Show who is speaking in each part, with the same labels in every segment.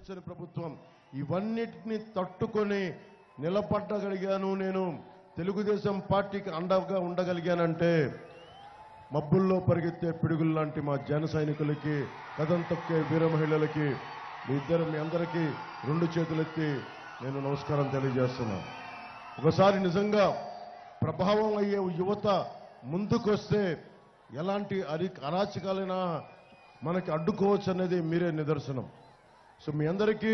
Speaker 1: కూర్చొని ప్రభుత్వం ఇవన్నిటిని తట్టుకొని నిలబడగలిగాను. నేను తెలుగుదేశం పార్టీకి అండగా ఉండగలిగానంటే మబ్బుల్లో పరిగెత్తే పిడుగులు లాంటి మా జన సైనికులకి, కథం తొక్కే వీర మహిళలకి మీ అందరికీ రెండు చేతులెత్తి నేను నమస్కారం తెలియజేస్తున్నాను. ఒకసారి నిజంగా ప్రభావం అయ్యే యువత ముందుకొస్తే ఎలాంటి అరాచకాలైనా మనకి అడ్డుకోవచ్చు అనేది మీరే నిదర్శనం. సో మీ అందరికీ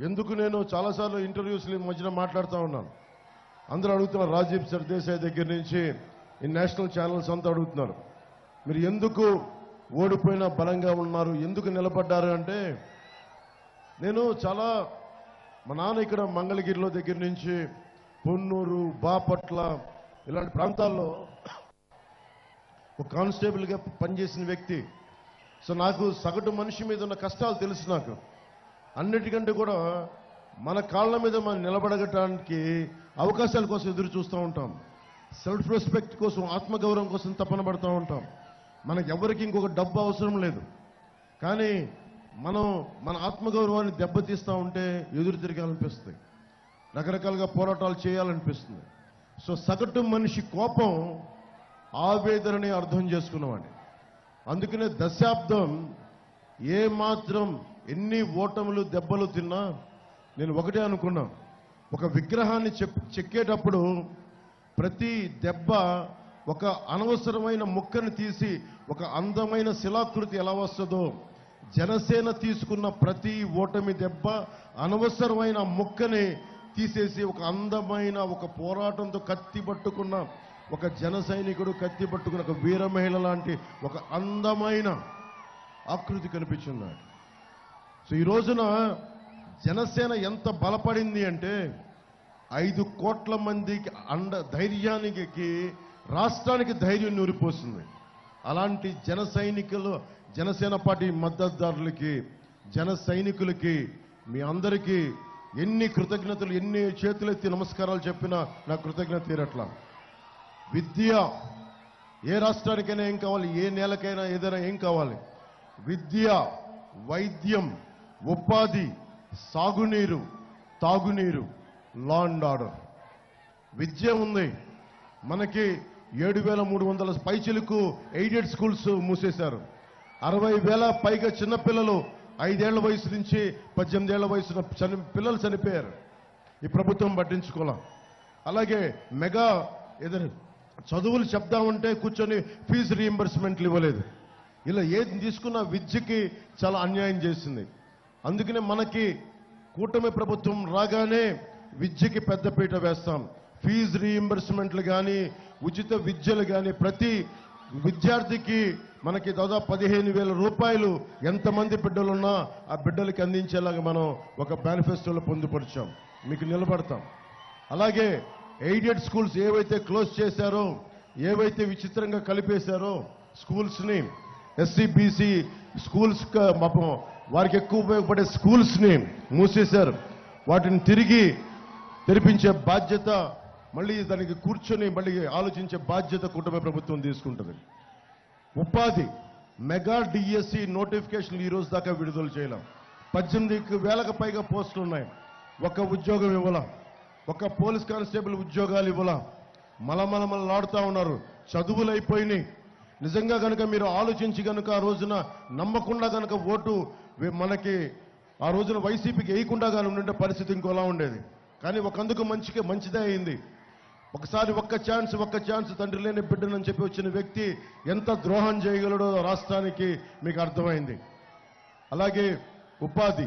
Speaker 1: ఎందుకు నేను చాలాసార్లు ఇంటర్వ్యూస్ మధ్యన మాట్లాడుతూ ఉన్నాను. అందరూ అడుగుతున్నారు, రాజీవ్ సర్దేశాయ్ దగ్గర నుంచి ఈ నేషనల్ ఛానల్స్ అంతా అడుగుతున్నారు, మీరు ఎందుకు ఓడిపోయినా బలంగా ఉన్నారు, ఎందుకు నిలబడ్డారు అంటే, నేను చాలా మా నాన్న ఇక్కడ మంగళగిరిలో దగ్గర నుంచి పొన్నూరు, బాపట్ల ఇలాంటి ప్రాంతాల్లో ఒక కానిస్టేబుల్గా పనిచేసిన వ్యక్తి. సో నాకు సగటు మనిషి మీద ఉన్న కష్టాలు తెలుసు. నాకు అన్నిటికంటే కూడా మన కాళ్ళ మీద మనం నిలబడగటానికి అవకాశాల కోసం ఎదురు చూస్తూ ఉంటాం. సెల్ఫ్ రెస్పెక్ట్ కోసం, ఆత్మగౌరవం కోసం తపన పడుతూ ఉంటాం. మనకు ఎవరికి ఇంకొక డబ్బు అవసరం లేదు. కానీ మనం మన ఆత్మగౌరవాన్ని దెబ్బతీస్తూ ఉంటే ఎదురు తిరగాలనిపిస్తుంది, రకరకాలుగా పోరాటాలు చేయాలనిపిస్తుంది. సో సగటు మనిషి కోపం, ఆవేదనని అర్థం చేసుకున్నవాడిని. అందుకనే దశాబ్దం ఏమాత్రం ఎన్ని ఓటములు దెబ్బలు తిన్నా నేను ఒకటే అనుకున్నా, ఒక విగ్రహాన్ని చెక్కేటప్పుడు ప్రతి దెబ్బ ఒక అనవసరమైన ముక్కను తీసి ఒక అందమైన శిలాకృతి ఎలా వస్తుందో, జనసేన తీసుకున్న ప్రతి ఓటమి దెబ్బ అనవసరమైన ముక్కని తీసేసి ఒక అందమైన, ఒక పోరాటంతో కత్తి పట్టుకున్న ఒక జన సైనికుడు, కత్తి పట్టుకున్న ఒక వీర మహిళ లాంటి ఒక అందమైన ఆకృతి కనిపించింది. సో ఈ రోజున జనసేన ఎంత బలపడింది అంటే 5 కోట్ల మందికి ధైర్యానికి, రాష్ట్రానికి ధైర్యం నూరిపోతుంది. అలాంటి జన సైనికులు, జనసేన పార్టీ మద్దతుదారులకి, జన సైనికులకి మీ అందరికీ ఎన్ని కృతజ్ఞతలు, ఎన్ని చేతులెత్తి నమస్కారాలు చెప్పినా నా కృతజ్ఞత తీరట్లా. విద్య ఏ రాష్ట్రానికైనా ఏం కావాలి, ఏ నేలకైనా ఏదైనా ఏం కావాలి, విద్య, వైద్యం, ఉపాధి, సాగునీరు, తాగునీరు, లా అండ్ ఆర్డర్. విద్య ఉంది మనకి. 7,300 పైచిలకు ఎయిడెడ్ స్కూల్స్ మూసేశారు. 60,000 పైగా చిన్నపిల్లలు 5 ఏళ్ల వయసు నుంచి 18 ఏళ్ల వయసున్న పిల్లలు చనిపోయారు. ఈ ప్రభుత్వం పట్టించుకోలే. అలాగే మెగా ఏదైనా చదువులు చెప్దామంటే కూర్చొని ఫీజు రీయింబర్స్మెంట్లు ఇవ్వలేదు. ఇలా ఏది తీసుకున్న విద్యకి చాలా అన్యాయం చేసింది. అందుకనే మనకి కూటమి ప్రభుత్వం రాగానే విద్యకి పెద్దపీట వేస్తాం. ఫీజు రీయింబర్స్మెంట్లు కానీ, ఉచిత విద్యలు కానీ, ప్రతి విద్యార్థికి మనకి దాదాపు 15,000 రూపాయలు ఎంతమంది బిడ్డలున్నా ఆ బిడ్డలకి అందించేలాగా మనం ఒక మేనిఫెస్టోలో పొందుపరిచాం. మీకు నిలబడతాం. అలాగే ఎయిడెడ్ స్కూల్స్ ఏవైతే క్లోజ్ చేశారో, ఏవైతే విచిత్రంగా కలిపేశారో స్కూల్స్ని, ఎస్సీ బీసీ స్కూల్స్ వారికి ఎక్కువ ఉపయోగపడే స్కూల్స్ని మూసేశారు. వాటిని తిరిగి తెరిపించే బాధ్యత, మళ్ళీ దానికి కూర్చొని మళ్ళీ ఆలోచించే బాధ్యత కూటమి ప్రభుత్వం తీసుకుంటుంది. ఉపాధి మెగా డిఎస్సి నోటిఫికేషన్లు ఈ రోజు దాకా విడుదల చేయలేం. 18,000కు పైగా పోస్టులు ఉన్నాయి. ఒక ఉద్యోగం ఇవ్వాల, ఒక పోలీస్ కానిస్టేబుల్ ఉద్యోగాలు ఇవ్వాల. మలమలమలాడుతూ ఉన్నారు. చదువులు అయిపోయినాయి. నిజంగా కనుక మీరు ఆలోచించి కనుక ఆ రోజున నమ్మకుండా కనుక ఓటు మనకి ఆ రోజున వైసీపీకి వేయకుండా కానీ ఉండే పరిస్థితి ఇంకోలా ఉండేది. కానీ ఒకందుకు మంచిదే అయింది. ఒకసారి ఒక్క ఛాన్స్ తండ్రి లేని బిడ్డనని చెప్పి వచ్చిన వ్యక్తి ఎంత ద్రోహం చేయగలడో రాష్ట్రానికి మీకు అర్థమైంది. అలాగే ఉపాధి,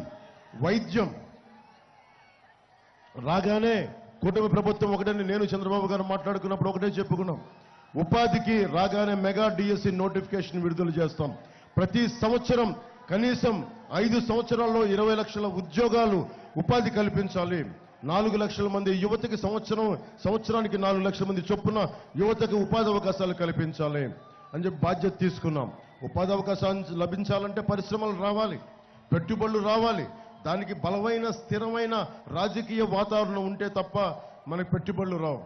Speaker 1: వైద్యం రాగానే కూటమి ప్రభుత్వం ఒకటని నేను చంద్రబాబు గారు మాట్లాడుకున్నప్పుడు ఒకటే చెప్పుకున్నాం. ఉపాధికి రాగానే మెగా డిఎస్సి నోటిఫికేషన్ విడుదల చేస్తాం. ప్రతి సంవత్సరం కనీసం 5 సంవత్సరాల్లో 20 లక్షల ఉద్యోగాలు, ఉపాధి కల్పించాలి. 4 లక్షల మంది యువతకి సంవత్సరానికి 4 లక్షల మంది చొప్పున యువతకు ఉపాధి అవకాశాలు కల్పించాలి అని చెప్పి బాధ్యత తీసుకున్నాం. ఉపాధి అవకాశాలు లభించాలంటే పరిశ్రమలు రావాలి, పెట్టుబడులు రావాలి. దానికి బలమైన, స్థిరమైన రాజకీయ వాతావరణం ఉంటే తప్ప మనకి పెట్టుబడులు రావు.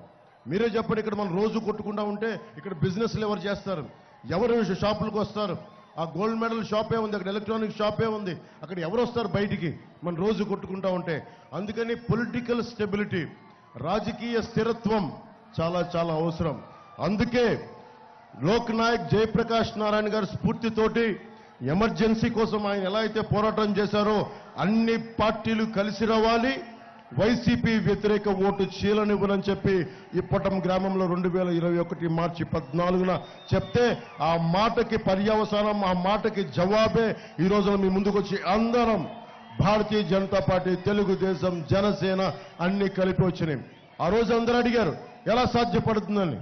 Speaker 1: మీరే చెప్పండి, ఇక్కడ మనం రోజు కొట్టుకుంటా ఉంటే ఇక్కడ బిజినెస్లు ఎవరు చేస్తారు? ఎవరు షాపులకు వస్తారు? ఆ గోల్డ్ మెడల్ షాపే ఉంది, అక్కడ ఎలక్ట్రానిక్ షాపే ఉంది, అక్కడ ఎవరు వస్తారు బయటికి మనం రోజు కొట్టుకుంటా ఉంటే. అందుకని పొలిటికల్ స్టెబిలిటీ, రాజకీయ స్థిరత్వం చాలా చాలా అవసరం. అందుకే లోక్ నాయక్ జయప్రకాష్ నారాయణ గారి స్ఫూర్తితోటి ఎమర్జెన్సీ కోసం ఆయన ఎలా అయితే పోరాటం చేశారో అన్ని పార్టీలు కలిసి రావాలి, వైసీపీ వ్యతిరేక ఓటు చీలనివ్వనని చెప్పి ఇప్పటం గ్రామంలో 2021 మార్చి 14న చెప్తే ఆ మాటకి పర్యవసానం, ఆ మాటకి జవాబే ఈ రోజున మీ ముందుకొచ్చి అందరం భారతీయ జనతా పార్టీ, తెలుగుదేశం, జనసేన అన్ని కలిపి వచ్చినాయి. ఆ రోజు అందరూ అడిగారు ఎలా సాధ్యపడుతుందని.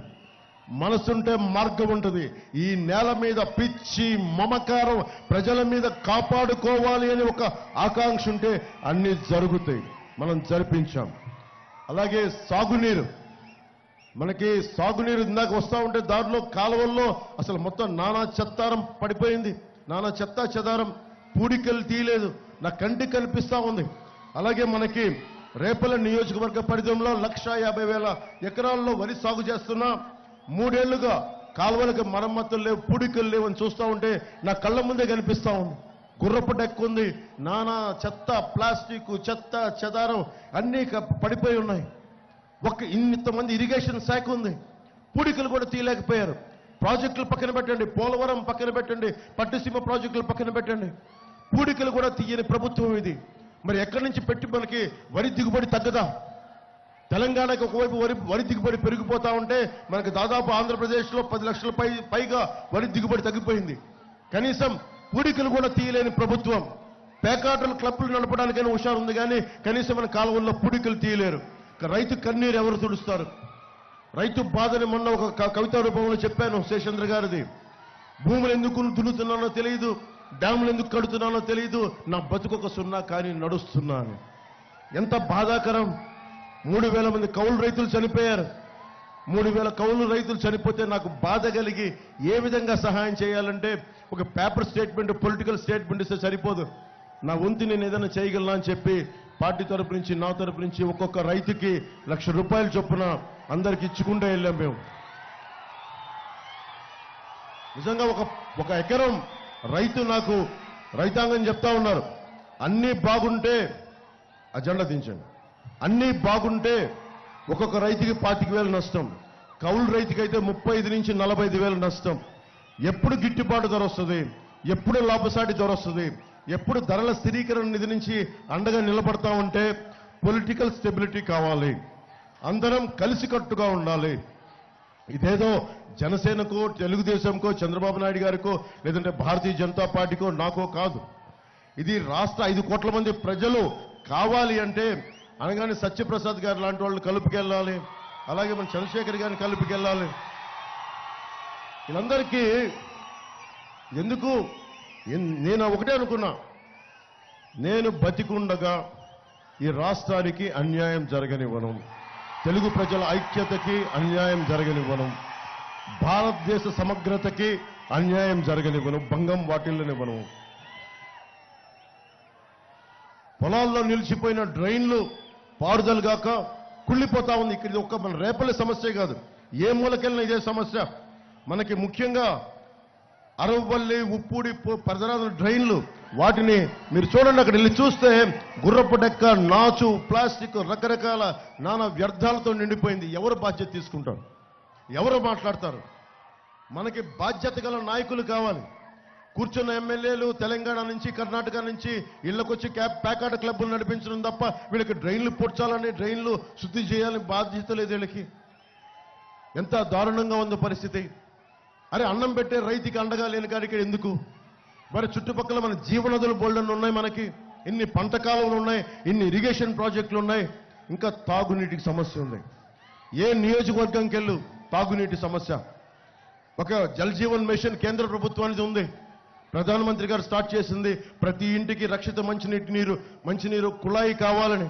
Speaker 1: మనసుంటే మార్గం ఉంటుంది. ఈ నేల మీద పిచ్చి మమకారం, ప్రజల మీద కాపాడుకోవాలి అని ఒక ఆకాంక్ష ఉంటే అన్ని జరుగుతాయి. మనం జరిపించాం. అలాగే సాగునీరు, మనకి సాగునీరు ఇందాక వస్తూ ఉంటే దారిలో కాలువల్లో అసలు మొత్తం నానా చెత్తారం పడిపోయింది, నానా చెత్తా చెదారం, పూడికలు తీయలేదు, నా కంటికి కనిపిస్తా ఉంది. అలాగే మనకి రేపల నియోజకవర్గ పరిధిలో 1,50,000 ఎకరాల్లో వరి సాగు చేస్తున్నా 3 ఏళ్లుగా కాలువలకు మరమ్మతులు లేవు, పూడికలు లేవు అని చూస్తూ ఉంటే నా కళ్ళ ముందే కనిపిస్తా ఉంది. గుర్రపు డెక్కుంది, నానా చెత్త, ప్లాస్టిక్, చెత్త చెదారం అన్నీ పడిపోయి ఉన్నాయి. ఇంతమంది ఇరిగేషన్ శాఖ ఉంది, పూడికలు కూడా తీయలేకపోయారు. ప్రాజెక్టులు పక్కన పెట్టండి, పోలవరం పక్కన పెట్టండి, పట్టిసీమ ప్రాజెక్టులు పక్కన పెట్టండి, పూడికలు కూడా తీయని ప్రభుత్వం ఇది. మరి ఎక్కడి నుంచి పెట్టి మనకి వరి దిగుబడి తగ్గదా? తెలంగాణకి ఒకవైపు వరి దిగుబడి పెరిగిపోతా ఉంటే మనకి దాదాపు ఆంధ్రప్రదేశ్లో 10 లక్షల పైగా వరి దిగుబడి తగ్గిపోయింది. కనీసం పూడికలు కూడా తీయలేని ప్రభుత్వం. పేకాటలు క్లబ్లు నడపడానికైనా హుషారు ఉంది, కానీ కనీసం మన కాలువల్లో పూడికలు తీయలేరు. రైతు కన్నీరు ఎవరు తుడుస్తారు? రైతు బాధని మొన్న ఒక కవితా రూపంలో చెప్పాను, శేషేంద్ర గారిది. భూములు ఎందుకు దున్నుతున్నానో తెలియదు, డ్యాములు ఎందుకు కడుతున్నానో తెలియదు, నా బతుకొక సున్నా కానీ నడుస్తున్నాను. ఎంత బాధాకరం. 3,000 మంది కౌలు రైతులు చనిపోయారు. 3,000 కౌలు రైతులు చనిపోతే నాకు బాధ కలిగి ఏ విధంగా సహాయం చేయాలంటే ఒక పేపర్ స్టేట్మెంట్, పొలిటికల్ స్టేట్మెంట్ ఇస్తే సరిపోదు. నా వంతు నేను ఏదైనా చేయగలనా అని చెప్పి పార్టీ తరపు నుంచి, నా తరపు నుంచి ఒక్కొక్క రైతుకి ₹1,00,000 చొప్పున అందరికి ఇచ్చుకుంటూ వెళ్ళాం మేము. నిజంగా ఒక ఎకరం రైతు నాకు రైతాంగం చెప్తా ఉన్నారు, అన్నీ బాగుంటే అజెండా దించండి, అన్నీ బాగుంటే ఒక్కొక్క రైతుకి 25,000 నష్టం, కౌలు రైతుకైతే 35,000 నుంచి 45,000 నష్టం. ఎప్పుడు గిట్టుబాటు ధర వస్తుంది, ఎప్పుడు లాభసాటి ధర వస్తుంది, ఎప్పుడు ధరల స్థిరీకరణ నిధి నుంచి అండగా నిలబడతా ఉంటే పొలిటికల్ స్టెబిలిటీ కావాలి, అందరం కలిసికట్టుగా ఉండాలి. ఇదేదో జనసేనకో, తెలుగుదేశంకో, చంద్రబాబు నాయుడు గారికో, లేదంటే భారతీయ జనతా పార్టీకో, నాకో కాదు. ఇది రాష్ట్ర 5 కోట్ల మంది ప్రజలు కావాలి అంటే అనగానే సత్యప్రసాద్ గారు లాంటి వాళ్ళు కలుపుకెళ్ళాలి, అలాగే మన చంద్రశేఖర్ గారిని కలుపుకెళ్ళాలి. వీళ్ళందరికీ ఎందుకు నేను ఒకటే అనుకున్నా, నేను బతికుండగా ఈ రాష్ట్రానికి అన్యాయం జరగనివ్వను, తెలుగు ప్రజల ఐక్యతకి అన్యాయం జరగనివ్వను, భారతదేశ సమగ్రతకి అన్యాయం జరగనివ్వను, భంగం వాటిల్లనివ్వను. పొలాల్లో నిలిచిపోయిన డ్రైన్లు పారుదలగాక కుళ్ళిపోతా ఉంది. ఇక్కడ ఒక్క మన రేపల్లి సమస్య కాదు, ఏ మూలకెళ్ళిన ఇదే సమస్య. మనకి ముఖ్యంగా అరవపల్లి, ఉప్పూడి పరిసరాల డ్రైన్లు, వాటిని మీరు చూడండి, అక్కడ వెళ్ళి చూస్తే గుర్రపు డెక్క, నాచు, ప్లాస్టిక్, రకరకాల నానా వ్యర్థాలతో నిండిపోయింది. ఎవరు బాధ్యత తీసుకుంటారు? ఎవరు మాట్లాడతారు? మనకి బాధ్యత గల నాయకులు కావాలి. కూర్చున్న ఎమ్మెల్యేలు తెలంగాణ నుంచి, కర్ణాటక నుంచి ఇళ్లకొచ్చి ప్యాకాట క్లబ్బులు నడిపించడం తప్ప వీళ్ళకి డ్రైన్లు పొడ్చాలని, డ్రైన్లు శుద్ధి చేయాలని బాధ్యత లేదు వీళ్ళకి. ఎంత దారుణంగా ఉంది పరిస్థితి. అరే అన్నం పెట్టే రైతుకి అండగా లేని కాడికి ఎందుకు? మరి చుట్టుపక్కల మన జీవనదులు బోల్డన్లు ఉన్నాయి, మనకి ఇన్ని పంట కాలువలు ఉన్నాయి, ఇన్ని ఇరిగేషన్ ప్రాజెక్టులు ఉన్నాయి, ఇంకా తాగునీటికి సమస్య ఉంది. ఏ నియోజకవర్గంకి వెళ్ళు తాగునీటి సమస్య. ఒక జల్ జీవన్ మిషన్ కేంద్ర ప్రభుత్వానికి ఉంది, ప్రధానమంత్రి గారు స్టార్ట్ చేసింది. ప్రతి ఇంటికి రక్షిత మంచినీరు కుళాయి కావాలని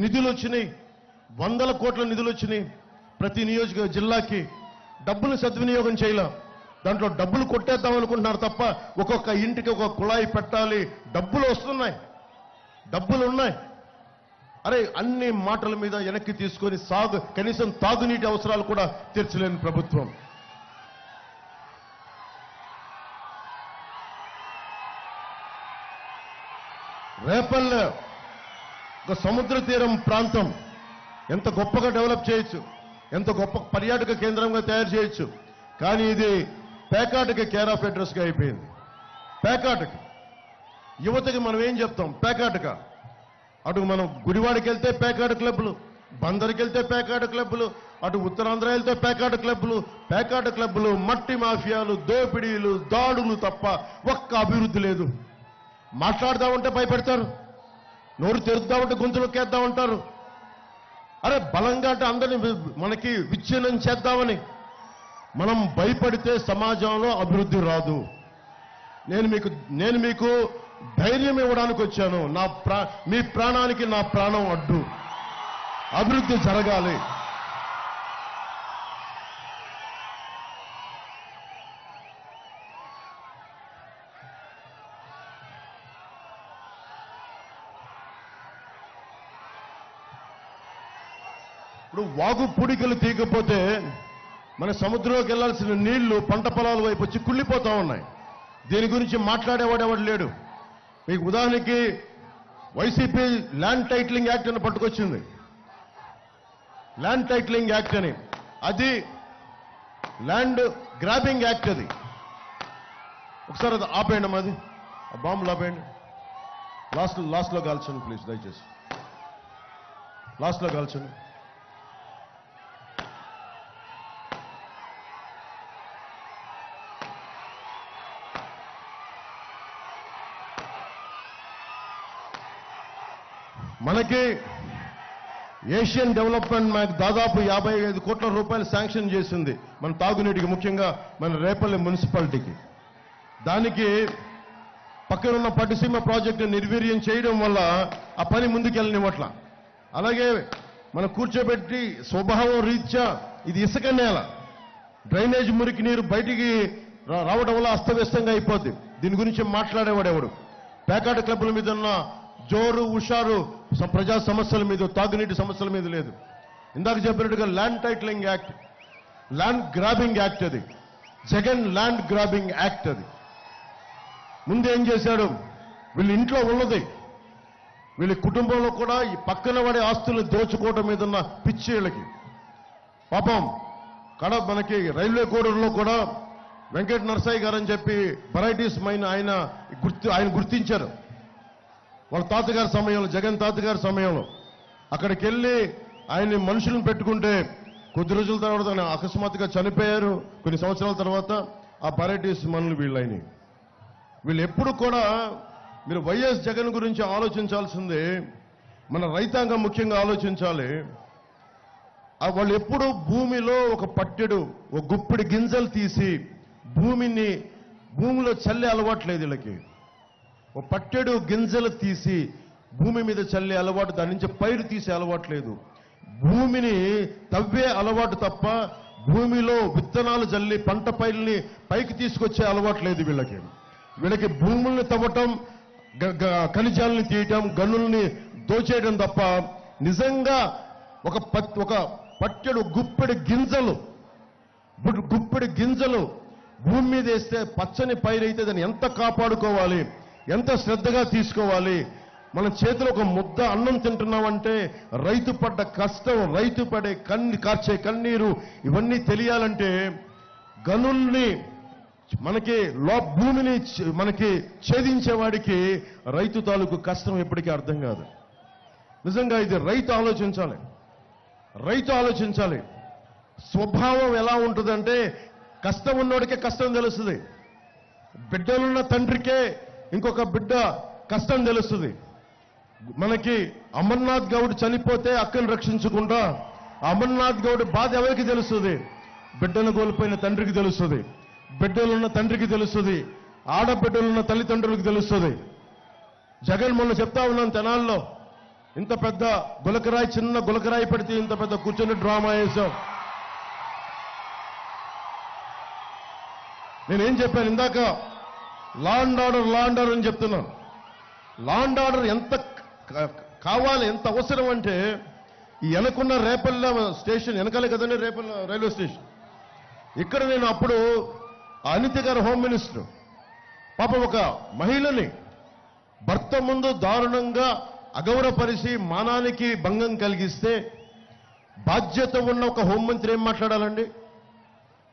Speaker 1: నిధులు వచ్చినాయి, 100 కోట్ల నిధులు వచ్చినాయి. ప్రతి జిల్లాకి డబ్బులు సద్వినియోగం చేయాల, దాంట్లో డబ్బులు కొట్టేద్దాం అనుకుంటున్నారు తప్ప ఒక్కొక్క ఇంటికి ఒక కుళాయి పెట్టాలి. డబ్బులు వస్తున్నాయి, డబ్బులు ఉన్నాయి. అరే అన్ని మాటల మీద వెనక్కి తీసుకొని కనీసం తాగునీటి అవసరాలు కూడా తీర్చలేని ప్రభుత్వం. రేపల్లె ఒక సముద్ర తీరం ప్రాంతం ఎంత గొప్పగా డెవలప్ చేయొచ్చు, ఎంత గొప్ప పర్యాటక కేంద్రంగా తయారు చేయొచ్చు. కానీ ఇది పేకాటకి కేర్ ఆఫ్ అడ్రస్గా అయిపోయింది. పేకాటకి యువతకి మనం ఏం చెప్తాం? పేకాటక. అటు మనం గుడివాడకి వెళ్తే పేకాట క్లబ్లు, బందర్కి వెళ్తే పేకాట క్లబ్లు, అటు ఉత్తరాంధ్ర వెళ్తే పేకాట క్లబ్లు, మట్టి మాఫియాలు, దోపిడీలు, దాడులు తప్ప ఒక్క అభివృద్ధి లేదు. మాట్లాడదామంటే భయపెడతారు, నోరు తెరుద్దామంటే గొంతు నొక్కేద్దామంటారు. అరే బలంగా అంటే అందరినీ మనకి విచ్ఛిన్నం చేద్దామని. మనం భయపడితే సమాజంలో అభివృద్ధి రాదు. నేను మీకు ధైర్యం ఇవ్వడానికి వచ్చాను. మీ ప్రాణానికి నా ప్రాణం అడ్డు. అభివృద్ధి జరగాలి. ఇప్పుడు వాగు పూడికలు తీయకపోతే మన సముద్రంలోకి వెళ్లాల్సిన నీళ్లు పంట పొలాల వైపు వచ్చి కుళ్ళిపోతా ఉన్నాయి. దీని గురించి మాట్లాడేవాడెవడు లేడు. మీకు ఉదాహరణకి వైసీపీ ల్యాండ్ టైటిలింగ్ యాక్ట్ అని పట్టుకొచ్చింది. ల్యాండ్ టైటిలింగ్ యాక్ట్ అని, అది ల్యాండ్ గ్రాబింగ్ యాక్ట్. అది ఒకసారి అది ఆపేయండి. అది ఆ బాంబులు ఆపేయండి. లాస్ట్లో కాల్చండి ప్లీజ్, దయచేసి లాస్ట్లో కాల్చండి. మనకి ఏషియన్ డెవలప్మెంట్ బ్యాంక్ దాదాపు 55 కోట్ల రూపాయలు శాంక్షన్ చేసింది మన తాగునీటికి, ముఖ్యంగా మన రేపల్లి మున్సిపాలిటీకి. దానికి పక్కనున్న పట్టిసీమ ప్రాజెక్టు నిర్వీర్యం చేయడం వల్ల ఆ పని ముందుకెళ్ళనివ్వట్ల. అలాగే మనం కూర్చోబెట్టి స్వభావం రీత్యా ఇది ఇసుక నేల, డ్రైనేజ్ మురికి నీరు బయటికి రావడం వల్ల అస్తవ్యస్తంగా అయిపోద్ది. దీని గురించి మాట్లాడేవాడెవడు? పేకాట క్లబ్ల మీద ఉన్న జోరు హుషారు ప్రజా సమస్యల మీద, తాగునీటి సమస్యల మీద లేదు. ఇందాక చెప్పినట్టుగా land titling act, land grabbing act, అది జగన్ ల్యాండ్ గ్రాబింగ్ యాక్ట్. అది ముందేం చేశాడు? వీళ్ళ ఇంట్లో ఉన్నది, వీళ్ళ కుటుంబంలో కూడా ఈ పక్కన పడే ఆస్తులు దోచుకోవడం మీద ఉన్న పిచ్చి వీళ్ళకి. పాపం మనకి రైల్వే కోడూరులో కూడా వెంకట నరసయ్య గారు అని చెప్పి వెరైటీస్ ఆయన గుర్తించారు. వాళ్ళ తాతగారి సమయంలో, జగన్ తాతగారి సమయంలో అక్కడికి వెళ్ళి ఆయన్ని మనుషులను పెట్టుకుంటే కొద్ది రోజుల తర్వాత ఆయన అకస్మాత్తుగా చనిపోయారు. కొన్ని సంవత్సరాల తర్వాత ఆ వెరైటీస్ మనులు వీళ్ళని. వీళ్ళు ఎప్పుడు కూడా మీరు వైఎస్ జగన్ గురించి ఆలోచించాల్సిందే, మన రైతాంగం ముఖ్యంగా ఆలోచించాలి. వాళ్ళు ఎప్పుడూ భూమిలో ఒక పట్టెడు, ఒక గుప్పిడి గింజలు తీసి భూమిలో చల్లే అలవాట్లేదు వీళ్ళకి. ఒక పట్టెడు గింజలు తీసి భూమి మీద చల్లే అలవాటు, దాని నుంచి పైరు తీసే అలవాటు లేదు. భూమిని తవ్వే అలవాటు తప్ప భూమిలో విత్తనాలు చల్లి పంట పైరుని పైకి తీసుకొచ్చే అలవాటు లేదు వీళ్ళకి. వీళ్ళకి భూముల్ని తవ్వటం, ఖనిజాలని తీయటం, గనుల్ని దోచేయడం తప్ప నిజంగా ఒక పట్టెడు గుప్పెడి గింజలు భూమి మీద వేస్తే పచ్చని పైరైతే దాన్ని ఎంత కాపాడుకోవాలి, ఎంత శ్రద్ధగా తీసుకోవాలి. మన చేతిలో ఒక ముద్ద అన్నం తింటున్నామంటే రైతు పడ్డ కష్టం, రైతు పడే కార్చే కన్నీరు, ఇవన్నీ తెలియాలంటే గనుల్ని భూమిని మనకి ఛేదించేవాడికి రైతు తాలూకు కష్టం ఎప్పటికీ అర్థం కాదు. నిజంగా ఇది రైతు ఆలోచించాలి. స్వభావం ఎలా ఉంటుందంటే కష్టం ఉన్నోడికే కష్టం తెలుస్తుంది. బిడ్డలున్న తండ్రికే ఇంకొక బిడ్డ కష్టం తెలుస్తుంది. మనకి అమర్నాథ్ గౌడ్ చనిపోతే అక్కను రక్షించుకుంటా అమర్నాథ్ గౌడ్ బాధ ఎవరికి తెలుస్తుంది? బిడ్డను కోల్పోయిన తండ్రికి తెలుస్తుంది, బిడ్డలున్న తండ్రికి తెలుస్తుంది, ఆడబిడ్డలున్న తల్లిదండ్రులకు తెలుస్తుంది. జగన్ మొన్న చెప్తా ఉన్నాను తెనాల్లో, ఇంత పెద్ద గులకరాయి, చిన్న గులకరాయి పెడితే ఇంత పెద్ద కూర్చొని డ్రామా వేశాం. నేనేం చెప్పాను ఇందాక? లా అండ్ ఆర్డర్ అని చెప్తున్నాను. లా అండ్ ఆర్డర్ ఎంత కావాలి, ఎంత అవసరం అంటే ఈ వెనకున్న రేపల్ల స్టేషన్ వెనకాలే కదండి, రేపల్ల రైల్వే స్టేషన్. ఇక్కడ నేను అప్పుడు అనిత గారు హోమ్ మినిస్టర్ పాపం ఒక మహిళని భర్త ముందు దారుణంగా అగౌరవపరిచి మానానికి భంగం కలిగిస్తే బాధ్యత ఉన్న ఒక హోంమంత్రి ఏం మాట్లాడాలండి?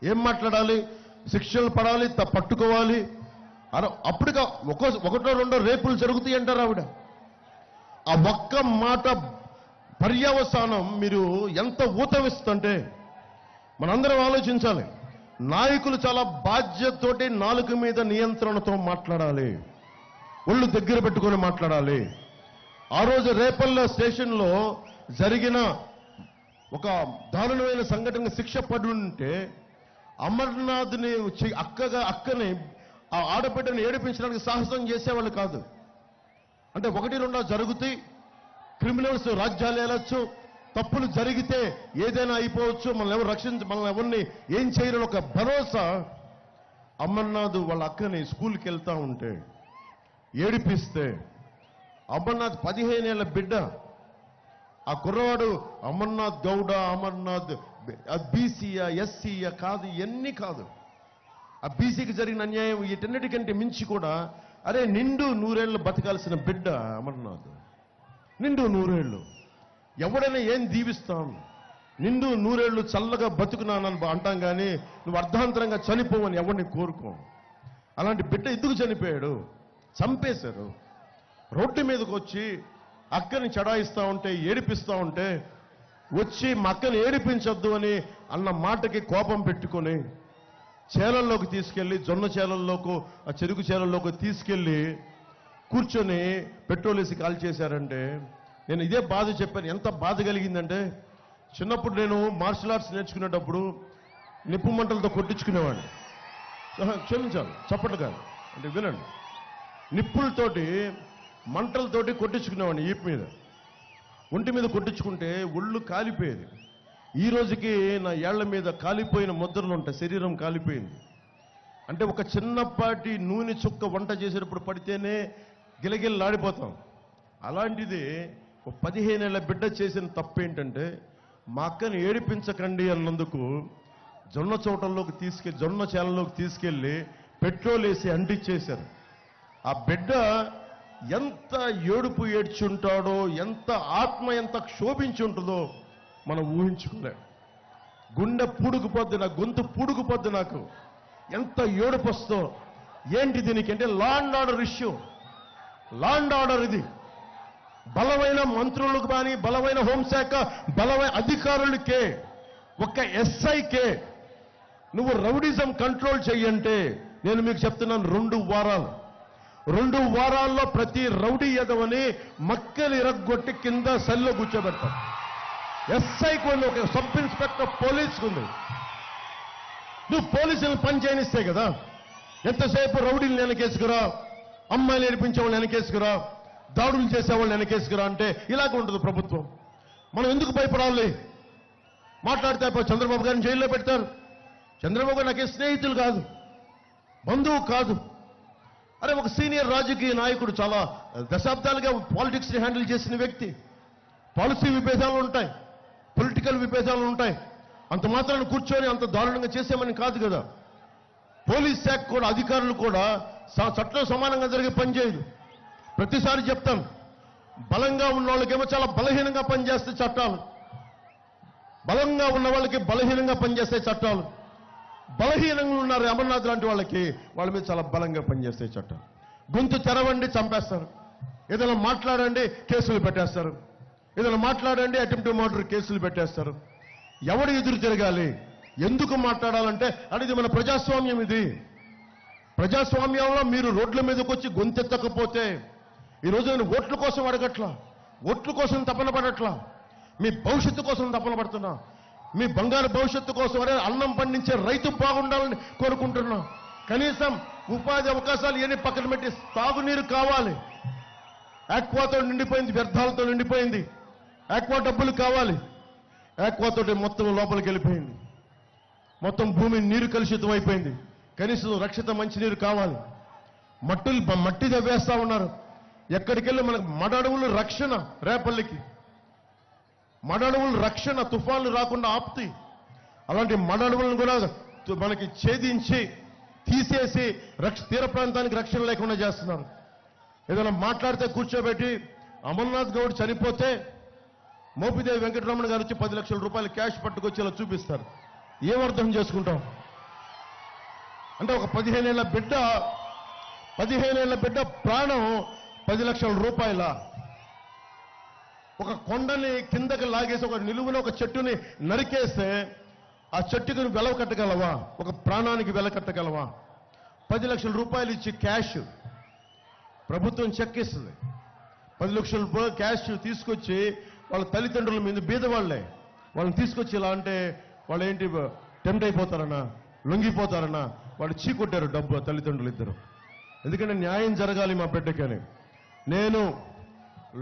Speaker 1: ఏం మాట్లాడాలి? శిక్షలు పడాలి, పట్టుకోవాలి. అప్పుడుగా ఒకటో రెండో రేపులు జరుగుతాయి అంటారు ఆవిడ. ఆ ఒక్క మాట పర్యవసానం మీరు ఎంత ఊతమిస్తుంటే మనందరం ఆలోచించాలి. నాయకులు చాలా బాధ్యతతోటి నాలుక మీద నియంత్రణతో మాట్లాడాలి, ఒళ్ళు దగ్గర పెట్టుకొని మాట్లాడాలి. ఆ రోజు రేపల్ల స్టేషన్లో జరిగిన ఒక దారుణమైన సంఘటన శిక్ష పడి ఉంటే అమర్నాథ్ని అక్కని ఆ ఆడబిడ్డని ఏడిపించడానికి సాహసం చేసేవాళ్ళు కాదు. అంటే ఒకటి రెండో జరుగుతాయి, క్రిమినల్స్ రాజ్యాలు వెళ్ళొచ్చు, తప్పులు జరిగితే ఏదైనా అయిపోవచ్చు, మనల్ని ఎవరిని ఏం చేయలేని ఒక భరోసా. అమర్నాథ్ వాళ్ళ అక్కని స్కూల్కి వెళ్తా ఉంటే ఏడిపిస్తే అమర్నాథ్ 15 ఏళ్ల బిడ్డ, ఆ కుర్రవాడు అమర్నాథ్ గౌడ, అమర్నాథ్ బీసీయా ఎస్సీయా కాదు, ఇవన్నీ కాదు. ఆ బీసీకి జరిగిన అన్యాయం వీటన్నిటికంటే మించి కూడా అరే నిండు 100 ఏళ్ళు బతకాల్సిన బిడ్డ అమర్నాథ్. నిండు 100 ఏళ్ళు ఎవడైనా ఏం దీవిస్తాం? నిండు 100 ఏళ్ళు చల్లగా బతుకున్నానని అంటాం, కానీ నువ్వు అర్ధాంతరంగా చనిపోవని ఎవరిని కోరుకోం. అలాంటి బిడ్డ ఎందుకు చనిపోయాడు? చంపేశారు. రోడ్డు మీదకి వచ్చి అక్కని చడాయిస్తూ ఉంటే, ఏడిపిస్తూ ఉంటే వచ్చి మా అక్కని ఏడిపించొద్దు అని అన్న మాటకి కోపం పెట్టుకొని చేలల్లోకి తీసుకెళ్లి, జొన్న చేలల్లోకి, ఆ చెరుకు చేలల్లోకి తీసుకెళ్లి కూర్చొని పెట్రోల్ వేసి కాల్ చేశారంటే నేను ఇదే బాధ చెప్పాను. ఎంత బాధ కలిగిందంటే, చిన్నప్పుడు నేను మార్షల్ ఆర్ట్స్ నేర్చుకునేటప్పుడు నిప్పు మంటలతో కొట్టించుకునేవాడిని. క్షమించాలి చప్పట్లు కాదు అంటే వినండి, నిప్పులతోటి మంటలతోటి కొట్టించుకునేవాడిని. ఈపు మీద, ఒంటి మీద కొట్టించుకుంటే ఒళ్ళు కాలిపోయేది. ఈ రోజుకి నా ఏళ్ల మీద కాలిపోయిన ముద్రలు ఉంటాయి, శరీరం కాలిపోయింది. అంటే ఒక చిన్నపాటి నూనె చుక్క వంట చేసేటప్పుడు పడితేనే గిలగిల్లాడిపోతాం. అలాంటిది ఒక 15 ఏళ్ల బిడ్డ చేసిన తప్పేంటంటే, మా అక్కని ఏడిపించకండి అన్నందుకు జొన్న చేలలోకి తీసుకెళ్లి పెట్రోల్ వేసి అంటించేశారు. ఆ బిడ్డ ఎంత ఏడుపు ఏడ్చుంటాడో, ఎంత ఆత్మ ఎంత క్షోభించి ఉంటుందో మనం ఊహించుకోలేం. గుండె పూడుకుపోద్ది, నా గొంతు పూడుకుపోద్ది. నాకు ఎంత ఏడుపు వస్తో. ఏంటి దీనికి అంటే law and order issue. Law and order ఇది. బలమైన మంత్రులకు కానీ, బలమైన హోంశాఖ బలమైన అధికారులకే, ఒక్క ఎస్ఐకే నువ్వు రౌడిజం కంట్రోల్ చెయ్యంటే నేను మీకు చెప్తున్నాను, 2 వారాల్లో ప్రతి రౌడీ ఎదవని మక్కలు ఇరగ్గొట్టి కింద సెల్లో కూర్చోబెడతాం. ఎస్ఐకి ఉంది, ఒక సబ్ ఇన్స్పెక్టర్ పోలీసుకు ఉంది. నువ్వు పోలీసులను పని చేయనిస్తే కదా. ఎంతసేపు రౌడీలు వెనకేసుకురా, అమ్మాయిలు నేర్పించేవాళ్ళు వెనకేసుకురా, దాడులు చేసేవాళ్ళు వెనకేసుకురా అంటే ఇలాగ ఉంటుంది ప్రభుత్వం. మనం ఎందుకు భయపడాలి? మాట్లాడితే చంద్రబాబు గారిని జైల్లో పెడతారు. చంద్రబాబు గారు నాకే స్నేహితులు కాదు, బంధువు కాదు. అరే ఒక సీనియర్ రాజకీయ నాయకుడు, చాలా దశాబ్దాలుగా పాలిటిక్స్ని హ్యాండిల్ చేసిన వ్యక్తి. పాలసీ విభేదాలు ఉంటాయి, పొలిటికల్ విభేదాలు ఉంటాయి. అంత మాత్రాన్ని కూర్చొని అంత దారుణంగా చేసేమని కాదు కదా. పోలీస్ శాఖ కూడా, అధికారులు కూడా చట్టం సమానంగా జరిగే పని చేయదు. ప్రతిసారి చెప్తాను, బలంగా ఉన్న వాళ్ళకేమో చాలా బలహీనంగా పనిచేస్తే చట్టాలు, బలంగా ఉన్న వాళ్ళకి బలహీనంగా పనిచేస్తే చట్టాలు. బలహీనంగా ఉన్నారు అమర్నాథ్ లాంటి వాళ్ళ మీద చాలా బలంగా పనిచేస్తే చట్టం. గొంతు తెరవండి చంపేస్తారు, ఏదైనా మాట్లాడండి కేసులు పెట్టేస్తారు, ఏదైనా మాట్లాడండి అటెంప్ట్ మర్డర్ కేసులు పెట్టేస్తారు. ఎవడు ఎదురు తిరగాలి? ఎందుకు మాట్లాడాలంటే అనేది మన ప్రజాస్వామ్యం. ఇది ప్రజాస్వామ్యంలో మీరు రోడ్ల మీదకి వచ్చి గొంతెత్తకపోతే, ఈరోజు నేను ఓట్ల కోసం అడగట్లా, ఓట్ల కోసం తపన పడట్లా, మీ భవిష్యత్తు కోసం తపన పడుతున్నా. మీ బంగారు భవిష్యత్తు కోసం అనే అన్నం పండించే రైతు బాగుండాలని కోరుకుంటున్నా. కనీసం ఉపాధి అవకాశాలు ఏమి పక్కన పెట్టి తాగునీరు కావాలి. ఆక్వాతో నిండిపోయింది, వ్యర్థాలతో నిండిపోయింది. ఆక్వా డబ్బులు కావాలి. ఆక్వాతోటి మొత్తం లోపలికి వెళ్ళిపోయింది. మొత్తం భూమి నీరు కలుషితం అయిపోయింది. కనీసం రక్షిత మంచినీరు కావాలి. మట్టి దవ్వేస్తా ఉన్నారు. ఎక్కడికెళ్ళి మనకు మడడవులు రక్షణ, రేపల్లికి మడడవులు రక్షణ, తుఫాన్లు రాకుండా ఆపుతాయి. అలాంటి మడడవులను కూడా మనకి ఛేదించి తీసేసి తీర ప్రాంతానికి రక్షణ లేకుండా చేస్తున్నారు. ఏదైనా మాట్లాడితే కూర్చోబెట్టి అమర్నాథ్ గౌడ్ చనిపోతే మోపిదేవి వెంకటరమణ గారు వచ్చి 10 లక్షల రూపాయలు క్యాష్ పట్టుకొచ్చేలా చూపిస్తారు. ఏమర్థం చేసుకుంటాం? అంటే ఒక 15 ఏళ్ల బిడ్డ ప్రాణం 10 లక్షల రూపాయల. ఒక కొండని కిందకి లాగేసి ఒక నిలువున ఒక చెట్టుని నరికేస్తే ఆ చెట్టుకు వెలవ కట్టగలవా? ఒక ప్రాణానికి వెల కట్టగలవా? 10 లక్షల రూపాయలు ఇచ్చి క్యాష్ ప్రభుత్వం చెక్ ఇస్తుంది. 10 లక్షల రూపాయలు క్యాష్ తీసుకొచ్చి వాళ్ళ తల్లిదండ్రుల మీద బీదవాళ్లే వాళ్ళని తీసుకొచ్చి ఇలా అంటే వాళ్ళు ఏంటి టెంప్ట్ అయిపోతారన్నా, లొంగిపోతారన్నా వాళ్ళు చీకొట్టారు డబ్బు తల్లిదండ్రులు ఇద్దరు. ఎందుకంటే న్యాయం జరగాలి మా బిడ్డకని. నేను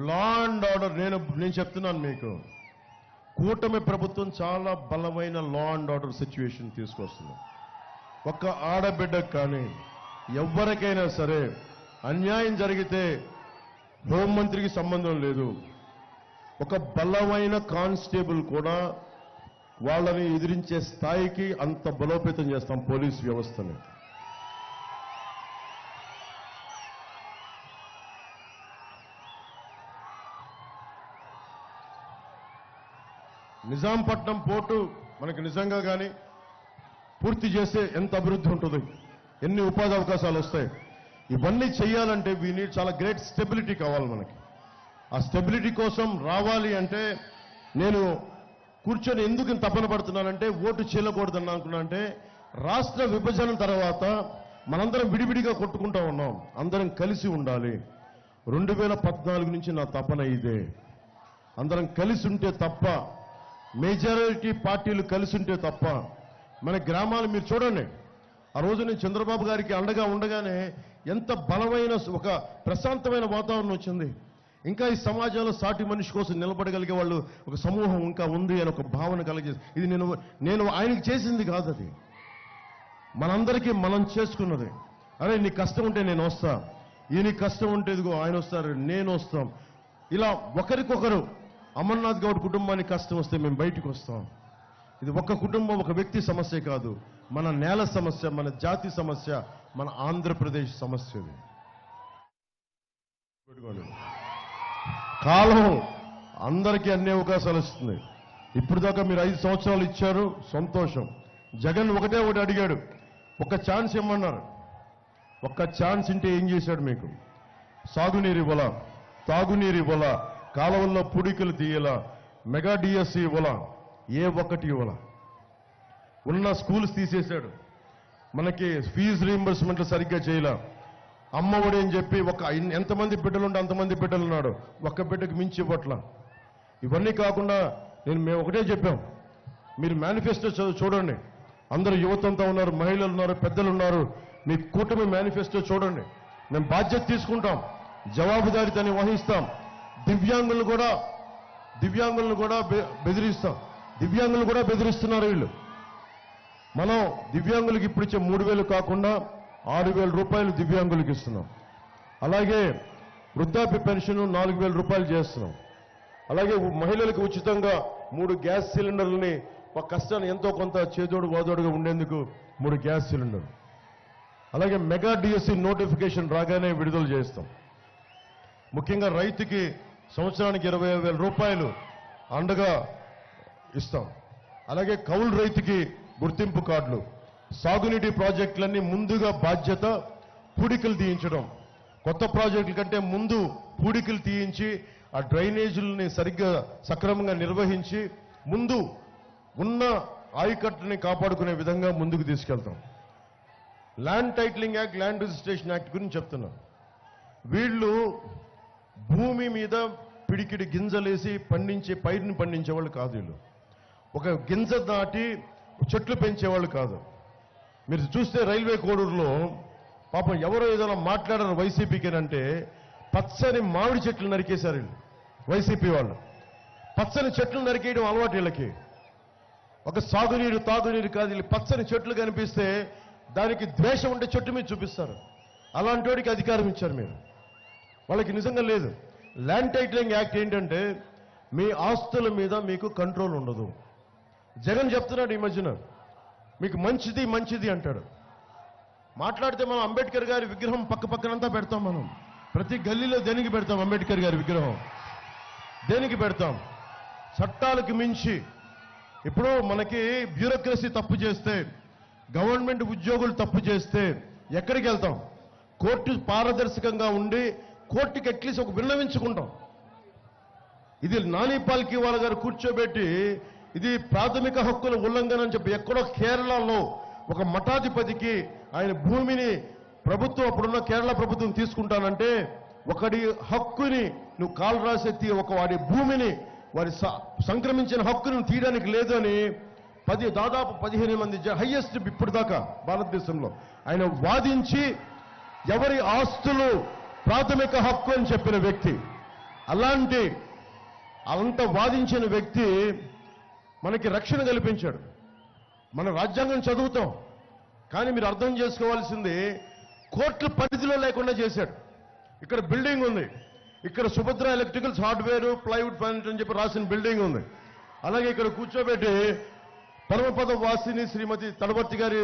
Speaker 1: లా అండ్ ఆర్డర్ నేను చెప్తున్నాను మీకు, కూటమి ప్రభుత్వం చాలా బలమైన లా అండ్ ఆర్డర్ సిచ్యువేషన్ తీసుకొస్తుంది. ఒక్క ఆడబిడ్డకు కానీ ఎవరికైనా సరే అన్యాయం జరిగితే హోంమంత్రికి సంబంధం లేదు. ఒక బలమైన కానిస్టేబుల్ కూడా వాళ్ళని ఎదిరించే స్థాయికి అంత బలోపేతం చేస్తాం పోలీస్ వ్యవస్థని. నిజాంపట్నం పోర్టు మనకి నిజంగా కానీ పూర్తి చేస్తే ఎంత అభివృద్ధి ఉంటుంది, ఎన్ని ఉపాధి అవకాశాలు వస్తాయి. ఇవన్నీ చేయాలంటే వీ నీడ్ చాలా గ్రేట్ స్టెబిలిటీ కావాలి మనకి. ఆ స్టెబిలిటీ కోసం రావాలి అంటే నేను కూర్చొని ఎందుకు తపన పడుతున్నానంటే ఓటు చేయకూడదని అనుకున్నానంటే రాష్ట్ర విభజన తర్వాత మనందరం విడివిడిగా కొట్టుకుంటా ఉన్నాం, అందరం కలిసి ఉండాలి. 2014 నుంచి నా తపన ఇదే. అందరం కలిసి ఉంటే తప్ప, మెజారిటీ పార్టీలు కలిసి ఉంటే తప్ప మన గ్రామాలు మీరు చూడండి. ఆ రోజు నేను చంద్రబాబు గారికి అండగా ఉండగానే ఎంత బలమైన ఒక ప్రశాంతమైన వాతావరణం వచ్చింది. ఇంకా ఈ సమాజంలో సాటి మనిషి కోసం నిలబడగలిగే వాళ్ళు ఒక సమూహం ఇంకా ఉంది అని ఒక భావన కలిగేది. ఇది నేను ఆయనకి చేసింది కాదు, అది మనందరికీ మనం చేసుకున్నది. అరే నీ కష్టం ఉంటే నేను వస్తా, ఈయనకి కష్టం ఉంటే ఇదిగో ఆయన వస్తారు, నేను వస్తాం. ఇలా ఒకరికొకరు. అమర్నాథ్ గౌడ్ కుటుంబానికి కష్టం వస్తే మేము బయటకు వస్తాం. ఇది ఒక కుటుంబం ఒక వ్యక్తి సమస్య కాదు, మన నేల సమస్య, మన జాతి సమస్య, మన ఆంధ్రప్రదేశ్ సమస్య. ఇది కాలం అందరికీ అన్ని అవకాశాలు ఇస్తుంది. ఇప్పుడు దాకా మీరు 5 సంవత్సరాలు ఇచ్చారు, సంతోషం. జగన్ ఒకటే అడిగాడు, ఒక ఛాన్స్ ఇమ్మన్నారు. ఒక్క ఛాన్స్ ఇంటే ఏం చేశాడు? మీకు సాగునీరు ఇవ్వాల, తాగునీరు ఇవ్వాల, కాలువల్లో పూడికలు తీయాల, మెగా డిఎస్సి ఇవ్వాల, ఏ ఒక్కటి ఇవ్వాల. ఉన్న స్కూల్స్ తీసేశాడు, మనకి ఫీజు రీయింబర్స్మెంట్లు సరిగ్గా చేయలే. అమ్మఒడి అని చెప్పి ఎంతమంది బిడ్డలుంటే అంతమంది బిడ్డలు ఉన్నాడు, ఒక్క బిడ్డకు మించి ఇవ్వట్లా. ఇవన్నీ కాకుండా మేము ఒకటే చెప్పాం, మీరు మేనిఫెస్టో చూడండి. అందరూ యువతంతా ఉన్నారు, మహిళలు ఉన్నారు, పెద్దలు ఉన్నారు. మీ కూటమి మేనిఫెస్టో చూడండి. మేము బాధ్యత తీసుకుంటాం, జవాబుదారీతని వహిస్తాం. దివ్యాంగులను కూడా బెదిరిస్తాం. దివ్యాంగులు కూడా బెదిరిస్తున్నారు వీళ్ళు. మనం దివ్యాంగులకు ఇప్పుడు ఇచ్చే 3,000 కాకుండా 6,000 రూపాయలు దివ్యాంగులకు ఇస్తున్నాం. అలాగే వృద్ధాప్య పెన్షన్ 4,000 రూపాయలు చేస్తున్నాం. అలాగే మహిళలకు ఉచితంగా 3 గ్యాస్ సిలిండర్లని ఒక కష్టాన్ని ఎంతో కొంత చేదోడు వాదోడుగా ఉండేందుకు 3 గ్యాస్ సిలిండర్లు. అలాగే మెగా డిఎస్సి నోటిఫికేషన్ రాగానే విడుదల చేస్తాం. ముఖ్యంగా రైతుకి సంవత్సరానికి 25,000 రూపాయలు అండగా ఇస్తాం. అలాగే కౌలు రైతుకి గుర్తింపు కార్డులు, సాగునీటి ప్రాజెక్టులన్నీ ముందుగా బాధ్యత పూడికలు తీయించడం. కొత్త ప్రాజెక్టుల కంటే ముందు పూడికలు తీయించి ఆ డ్రైనేజీలని సరిగ్గా సక్రమంగా నిర్వహించి ముందు ఉన్న ఆయకట్టుని కాపాడుకునే విధంగా ముందుకు తీసుకెళ్తాం. Land titling act, land registration act గురించి చెప్తున్నాం. వీళ్ళు భూమి మీద పిడికిడి గింజలేసి పైరుని పండించేవాళ్ళు కాదు. వీళ్ళు ఒక గింజ దాటి చెట్లు పెంచేవాళ్ళు కాదు. మీరు చూస్తే రైల్వే కోడూరులో పాపం ఎవరో ఏదైనా మాట్లాడారు వైసీపీకేనంటే పచ్చని మామిడి చెట్లు నరికేశారు వీళ్ళు, వైసీపీ వాళ్ళు. పచ్చని చెట్లు నరికేయడం అలవాటు వీళ్ళకి. ఒక సాగునీరు తాగునీరు కాదు, వీళ్ళు పచ్చని చెట్లు కనిపిస్తే దానికి ద్వేషం ఉంటే చెట్టు మీద చూపిస్తారు. అలాంటి వాడికి అధికారం ఇచ్చారు మీరు, వాళ్ళకి నిజంగా లేదు. ల్యాండ్ టైటిలింగ్ యాక్ట్ ఏంటంటే మీ ఆస్తుల మీద మీకు కంట్రోల్ ఉండదు. జగన్ చెప్తున్నాడు ఈ మధ్యన మీకు మంచిది అంటాడు. మాట్లాడితే మనం అంబేద్కర్ గారి విగ్రహం పక్కనంతా పెడతాం మనం. ప్రతి గల్లీలో దేనికి పెడతాం అంబేద్కర్ గారి విగ్రహం? దేనికి పెడతాం? చట్టాలకు మించి ఇప్పుడు మనకి బ్యూరోక్రసీ తప్పు చేస్తే, గవర్నమెంట్ ఉద్యోగులు తప్పు చేస్తే ఎక్కడికి వెళ్తాం? కోర్టు పారదర్శకంగా ఉండి కోర్టుకి అట్లీస్ట్ ఒక విన్నవించుకుంటాం. ఇది నాని పాల్కీవాలా గారు కూర్చోబెట్టి ఇది ప్రాథమిక హక్కుల ఉల్లంఘన అని చెప్పి ఎక్కడో కేరళలో ఒక మఠాధిపతికి ఆయన భూమిని ప్రభుత్వం, అప్పుడున్న కేరళ ప్రభుత్వం తీసుకుంటానంటే ఒకడి హక్కుని నువ్వు కాలు రాసెత్తి వాడి భూమిని వారి సంక్రమించిన హక్కును తీయడానికి లేదు అని దాదాపు 15 మంది హైయెస్ట్ ఇప్పుడు దాకా భారతదేశంలో ఆయన వాదించి ఎవరి ఆస్తులు ప్రాథమిక హక్కు అని చెప్పిన వ్యక్తి. అలాంటి అంత వాదించిన వ్యక్తి మనకి రక్షణ కల్పించాడు. మన రాజ్యాంగం చదువుతాం, కానీ మీరు అర్థం చేసుకోవాల్సింది కోర్టుల పరిధిలో లేకుండా చేశాడు. ఇక్కడ బిల్డింగ్ ఉంది, ఇక్కడ Subhadra electricals hardware plywood plant అని చెప్పి రాసిన బిల్డింగ్ ఉంది. అలాగే ఇక్కడ కూర్చోబెట్టి పరమపద వాసిని శ్రీమతి తడవర్తి గారి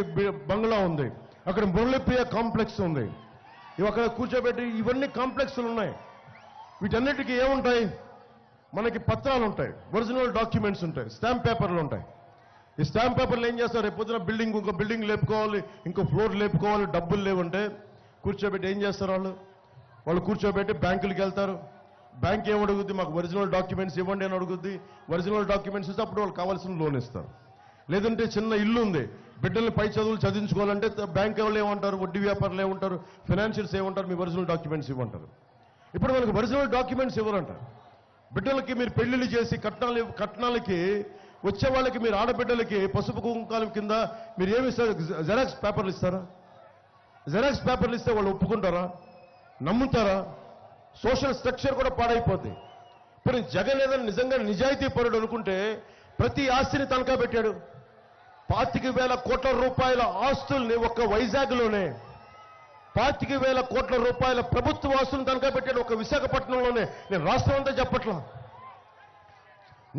Speaker 1: బంగ్లా ఉంది, అక్కడ మురళీప్రియ కాంప్లెక్స్ ఉంది. ఇవి అక్కడ కూర్చోబెట్టి ఇవన్నీ కాంప్లెక్స్లు ఉన్నాయి. వీటన్నిటికీ ఏముంటాయి? మనకి పత్రాలు ఉంటాయి, ఒరిజినల్ డాక్యుమెంట్స్ ఉంటాయి, స్టాంప్ పేపర్లు ఉంటాయి. ఈ స్టాంప్ పేపర్లు ఏం చేస్తారు? రేపు పొద్దున ఇంకో బిల్డింగ్ లేపుకోవాలి, ఇంకో ఫ్లోర్ లేపుకోవాలి, డబ్బులు లేవంటే కూర్చోబెట్టి ఏం చేస్తారు? వాళ్ళు కూర్చోబెట్టి బ్యాంకులకు వెళ్తారు. బ్యాంక్ ఏం అడుగుద్ది? మాకు ఒరిజినల్ డాక్యుమెంట్స్ ఇవ్వండి అని అడుగుద్ది. ఒరిజినల్ డాక్యుమెంట్స్ ఇస్తే అప్పుడు వాళ్ళు కావాల్సిన లోన్ ఇస్తారు. లేదంటే చిన్న ఇల్లు ఉంది, బిడ్డల్ని పై చదువులు చదివించుకోవాలంటే బ్యాంక్ వాళ్ళు ఏమంటారు? వడ్డీ వ్యాపారులు ఏమంటారు? ఫైనాన్షియల్స్ ఏమంటారు? మీ ఒరిజినల్ డాక్యుమెంట్స్ ఇవ్వంటారు. ఇప్పుడు మనకు ఒరిజినల్ డాక్యుమెంట్స్ ఇవ్వరంటారు. బిడ్డలకి మీరు పెళ్లిళ్ళు చేసి కట్నాలకి వచ్చే వాళ్ళకి మీరు ఆడబిడ్డలకి పసుపు కుంకాల కింద మీరు ఏమి ఇస్తారు? జెరాక్స్ పేపర్లు ఇస్తారా? జెరాక్స్ పేపర్లు ఇస్తే వాళ్ళు ఒప్పుకుంటారా? నమ్ముతారా? సోషల్ స్ట్రక్చర్ కూడా పాడైపోతుంది. ఇప్పుడు జగన్ ఏదైనా నిజంగా నిజాయితీ పరుడు అనుకుంటే ప్రతి ఆస్తిని తనఖా పెట్టాడు. 25,000 కోట్ల రూపాయల ఆస్తుల్ని ఒక్క వైజాగ్లోనే 25,000 కోట్ల రూపాయల ప్రభుత్వ ఆస్తులను తనఖా పెట్టాడు ఒక్క విశాఖపట్నంలోనే. నేను రాష్ట్రం అంతా చెప్పట్లా.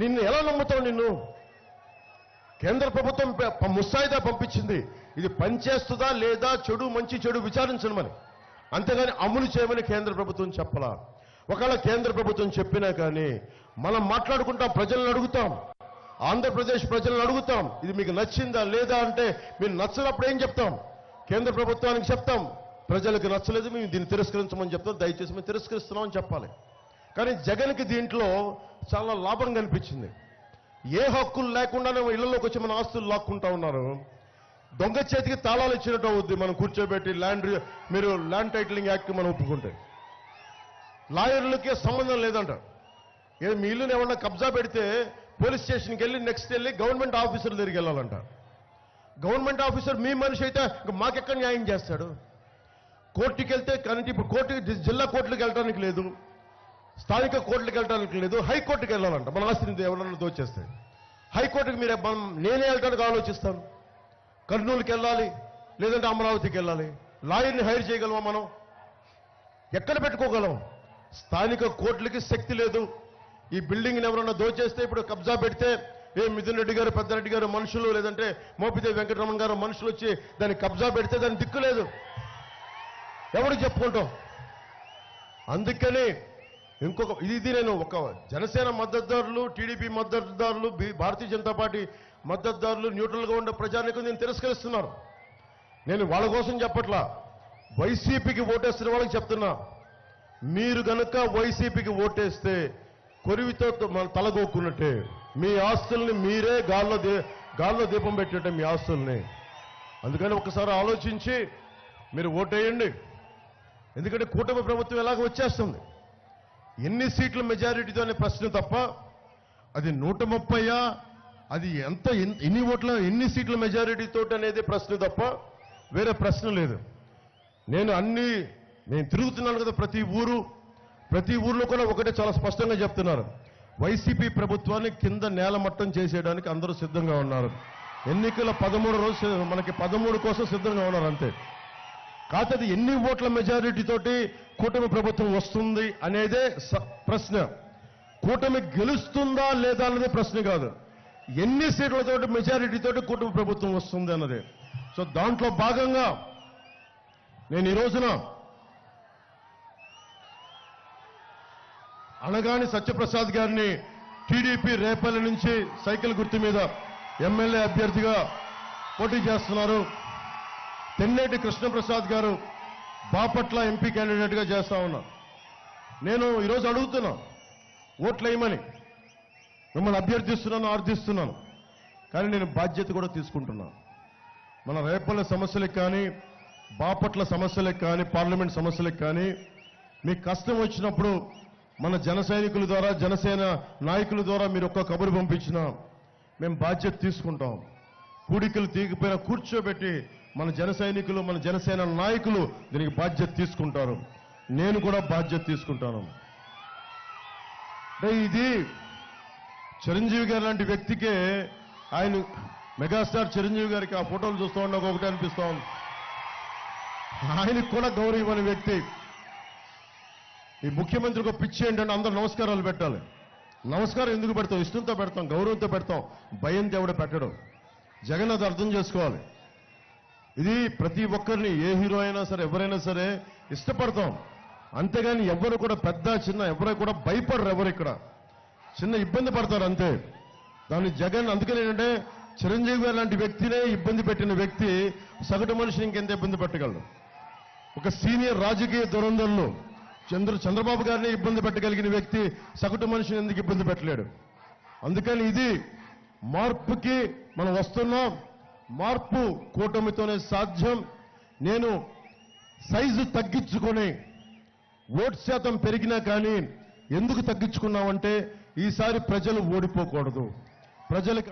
Speaker 1: నిన్ను ఎలా నమ్ముతావు? నిన్ను కేంద్ర ప్రభుత్వం ముసాయిదా పంపించింది, ఇది పనిచేస్తుందా లేదా, మంచి చెడు విచారించమని, అంతేగాని అమలు చేయమని కేంద్ర ప్రభుత్వం చెప్పలా. ఒకవేళ కేంద్ర ప్రభుత్వం చెప్పినా కానీ మనం మాట్లాడుకుంటాం, ప్రజలను అడుగుతాం, ఆంధ్రప్రదేశ్ ప్రజలను అడుగుతాం, ఇది మీకు నచ్చిందా లేదా అంటే మీరు నచ్చినప్పుడు ఏం చెప్తాం? కేంద్ర ప్రభుత్వానికి చెప్తాం, ప్రజలకు నచ్చలేదు మేము దీన్ని తిరస్కరించమని చెప్తాం, దయచేసి మేము తిరస్కరిస్తున్నామని చెప్పాలి. కానీ జగన్కి దీంట్లో చాలా లాభం కనిపించింది. ఏ హక్కులు లేకుండానే ఇళ్లలోకి వచ్చి మన ఆస్తులు లాక్కుంటా ఉన్నారు. దొంగ చేతికి తాళాలు ఇచ్చినట్టు అవుద్ది మనం కూర్చోబెట్టి మీరు ల్యాండ్ టైటిలింగ్ యాక్ట్ మనం ఒప్పుకుంటే. లాయర్లకే సంబంధం లేదంట. మీ ఇల్లుని ఏమన్నా కబ్జా పెడితే పోలీస్ స్టేషన్కి నెక్స్ట్ వెళ్ళి గవర్నమెంట్ ఆఫీసర్ దగ్గరికి వెళ్ళాలంట. గవర్నమెంట్ ఆఫీసర్ మీ మనిషి అయితే మాకెక్కడ న్యాయం చేస్తాడు? కోర్టుకి వెళ్తే కానీ ఇప్పుడు కోర్టుకి జిల్లా కోర్టులకు వెళ్ళడానికి లేదు, స్థానిక కోర్టులకు వెళ్ళడానికి లేదు, హైకోర్టుకి వెళ్ళాలంట. మన ఆస్తిని ఎవరన్నా దోచేస్తే హైకోర్టుకి నేనే వెళ్ళడానికి ఆలోచిస్తాను. కర్నూలుకి వెళ్ళాలి, లేదంటే అమరావతికి వెళ్ళాలి. లాయర్ని హైర్ చేయగలమా మనం? ఎక్కడ పెట్టుకోగలం? స్థానిక కోర్టులకి శక్తి లేదు. ఈ బిల్డింగ్ని ఎవరన్నా దోచేస్తే ఇప్పుడు కబ్జా పెడితే మిథున్ రెడ్డి గారు, పెద్దారెడ్డి గారు మనుషులు, లేదంటే మోపిదేవి వెంకటరమణ గారు మనుషులు వచ్చి దాన్ని కబ్జా పెడితే దాని దిక్కు లేదు, ఎవరికి చెప్పుకుంటాం? అందుకని ఇది నేను ఒక జనసేన మద్దతుదారులు, టీడీపీ మద్దతుదారులు, భారతీయ జనతా పార్టీ మద్దతుదారులు, న్యూట్రల్గా ఉండే ప్రజానికం నేను తిరస్కరిస్తున్నారు. నేను వాళ్ళ కోసం చెప్పట్లా, వైసీపీకి ఓటేస్తున్న వాళ్ళకి చెప్తున్నా. మీరు గనక వైసీపీకి ఓటేస్తే కొరివితో తలగొక్కున్నట్టే. మీ ఆస్తుల్ని మీరే గాల్లో దీపం పెట్టేట మీ ఆస్తుల్ని. అందుకని ఒకసారి ఆలోచించి మీరు ఓటేయండి. ఎందుకంటే కూటమి ప్రభుత్వం ఎలాగ వచ్చేస్తుంది. ఎన్ని సీట్ల మెజారిటీతో అనే ప్రశ్న తప్ప అది 130 అది ఎన్ని ఓట్ల ఎన్ని సీట్ల మెజారిటీతో అనేది ప్రశ్న తప్ప వేరే ప్రశ్న లేదు. నేను తిరుగుతున్నాను కదా ప్రతి ఊర్లో కూడా ఒకటే చాలా స్పష్టంగా చెప్తున్నారు. వైసీపీ ప్రభుత్వాన్ని కింద నేలమట్టం చేసేయడానికి అందరూ సిద్ధంగా ఉన్నారు. ఎన్నికల 13 రోజు మనకి 13 కోసం సిద్ధంగా ఉన్నారు అంతే. కాకపోతే అది ఎన్ని ఓట్ల మెజారిటీ తోటి కూటమి ప్రభుత్వం వస్తుంది అనేదే ప్రశ్న. కూటమి గెలుస్తుందా లేదా అన్నదే ప్రశ్న కాదు. ఎన్ని సీట్లతోటి మెజారిటీ తోటి కూటమి ప్రభుత్వం వస్తుంది అన్నదే. సో దాంట్లో భాగంగా నేను ఈ రోజున అనగాని సత్యప్రసాద్ గారిని టీడీపీ రేపల్లి నుంచి సైకిల్ గుర్తు మీద ఎమ్మెల్యే అభ్యర్థిగా పోటీ చేస్తున్నారు. తెన్నేటి కృష్ణప్రసాద్ గారు బాపట్ల ఎంపీ క్యాండిడేట్గా చేస్తా ఉన్నారు. నేను ఈరోజు అడుగుతున్నా, ఓట్లేయమని మిమ్మల్ని అభ్యర్థిస్తున్నాను, ఆర్థిస్తున్నాను. కానీ నేను బాధ్యత కూడా తీసుకుంటున్నాను. మన రేపల్ల సమస్యలకు కానీ, బాపట్ల సమస్యలకు కానీ, పార్లమెంట్ సమస్యలకు కానీ మీకు కష్టం వచ్చినప్పుడు మన జన సైనికుల ద్వారా, జనసేన నాయకుల ద్వారా మీరు ఒక్క కబురు పంపించినా మేము బాధ్యత తీసుకుంటాం. కూడికలు తీగిపోయినా కూర్చోబెట్టి మన జన సైనికులు, మన జనసేన నాయకులు దీనికి బాధ్యత తీసుకుంటారు. నేను కూడా బాధ్యత తీసుకుంటాను. అంటే ఇది చిరంజీవి గారు లాంటి వ్యక్తికే, ఆయన మెగాస్టార్ చిరంజీవి గారికి ఆ ఫోటోలు చూస్తూ ఉండే ఒకటే అనిపిస్తా ఉంది. ఆయనకు కూడా గౌరవం ఇవ్వని వ్యక్తి. ఈ ముఖ్యమంత్రికి ఒక పిచ్చి ఏంటంటే అందరూ నమస్కారాలు పెట్టాలి. నమస్కారం ఎందుకు పెడతాం? ఇష్టంతో పెడతాం, గౌరవంతో పెడతాం, భయంతో ఎవడ పెట్టడం. జగన్ అది అర్థం చేసుకోవాలి. ఇది ప్రతి ఒక్కరిని, ఏ హీరో అయినా సరే, ఎవరైనా సరే ఇష్టపడతాం. అంతేగాని ఎవరు కూడా పెద్ద చిన్న ఎవరు కూడా భయపడరు. ఎవరు ఇక్కడ చిన్న ఇబ్బంది పడతారు అంతే. దాన్ని జగన్ అందుకని ఏంటంటే చిరంజీవి గారు లాంటి వ్యక్తినే ఇబ్బంది పెట్టిన వ్యక్తి సగటు మనిషిని ఇంకెంత ఇబ్బంది పెట్టగలడు? ఒక సీనియర్ రాజకీయ దురంధరులు చంద్రబాబు గారిని ఇబ్బంది పెట్టగలిగిన వ్యక్తి సగటు మనిషిని ఎందుకు ఇబ్బంది పెట్టలేడు? అందుకని ఇది మార్పుకి మనం వస్తున్నాం. మార్పు కూటమితోనే సాధ్యం. నేను సైజు తగ్గించుకొని ఓటు శాతం పెరిగినా కానీ ఎందుకు తగ్గించుకున్నామంటే ఈసారి ప్రజలు ఓడిపోకూడదు. ప్రజలకు